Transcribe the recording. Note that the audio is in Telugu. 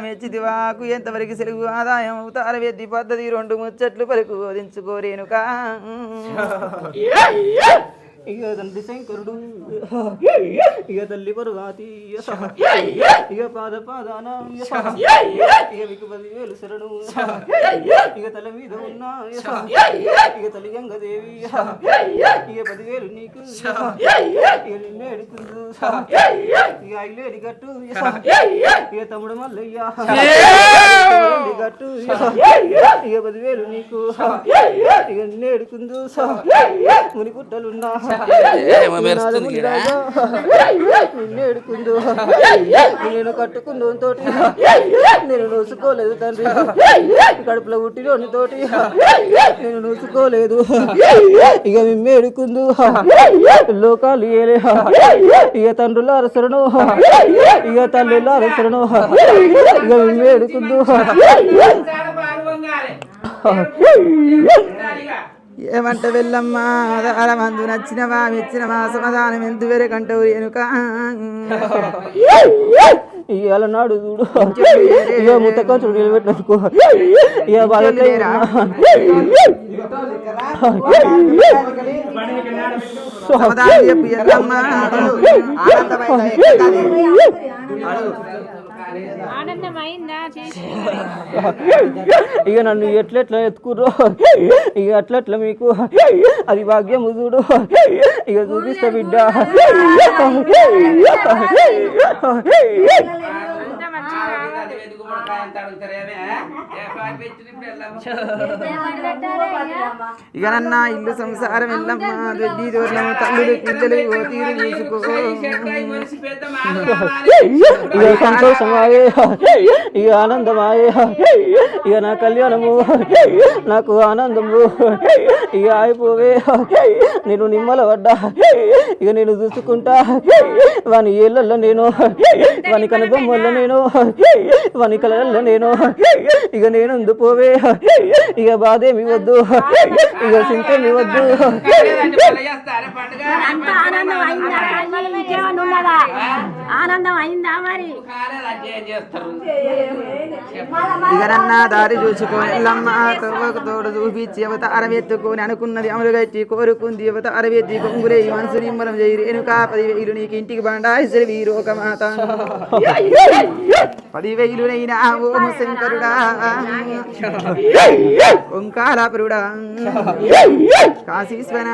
మెచ్చిదివాకు ఎంతవరకు సెలుగు ఆదాయం అవుతార వెద్ది పద్ధతి రెండు ముచ్చట్లు పలుకు వదించుకోరేనుకా ఇక తండ్రి శంకరుడు ఇక తల్లి పర్వాతి ఇక పాదాన ఇక మీకు 10,000 శరణు ఇక తల మీద ఉన్న ఇక తల్లి గంగదేవి ఇక 10,000 నీకు ఇక నిన్నే ఎడుకుందు ఇక ఐలేడి గట్టు ఇక తమ్ముడు మల్లయ్య గట్టు ఇక 10,000 నీకు ఇక నిన్నే ఎడుకుందు ముని గుట్టలున్నా నిన్నేడుకుందు నేను కట్టుకుందు తోటి నేను నూసుకోలేదు తండ్రి కడుపులో పుట్టిలోని తోటి నేను నూసుకోలేదు ఇక మిమ్మేడుకుందు లోకాలు ఏలే ఇక తండ్రుల అరసరను ఇక తల్లుల అరసరను ఇక మిమ్మేడుకుందు ఏమంట వెళ్ళమ్మా మందు నచ్చినవా మెచ్చినవా సమాధానం ఎంత వేరే కంటవు ఎనుక ఇవాళ నాడు చూడు ఇక ముత్తక చూడు నిలబెట్టినట్టుకో ఇక బాగా ఇక నన్ను ఎట్లెట్లా ఎత్తుకుర్రో ఇక అట్లట్లా మీకు అది భాగ్యము చూడు ఇక చూపిస్తా బిడ్డ ఇక నన్న ఇల్లు సంసారం వెళ్ళమ్మా దొడ్డి దూరము తల్లులు పిల్లలు తీరు చూసుకో ఇక సంతోషమాయే ఇక ఆనందమాయే ఇక నా కళ్యాణము నాకు ఆనందము ఇక అయిపోవే నేను నిమ్మల పడ్డా ఇక నేను చూసుకుంటా వాని ఏళ్ళల్లో నేను వాని కనుబొమ్మల్లో నేను వాని కళ్ళల్లో నేను ఇక నేను పోవే ఇక బాధేమి వద్దు ఇక సింకేమి వద్దు ఆనందం అయిందా మరి ఇక నన్న దారి చూసుకొని వెళ్ళమ్మ తవ్వకు తోడు చూపించి అవతారం ఎత్తుకొని అనుకున్నది అమలు గట్టి కోరుకుంది అవతారం ఎత్తి కొంగురే మనసు నిమ్మలం చేయి రేణుకా 10,000 నీకు ఇంటికి బండాయిసరి వీరోక మాత 10,000 ఓం శంకరుడా ఓంకారపురుడా కాశీశ్వర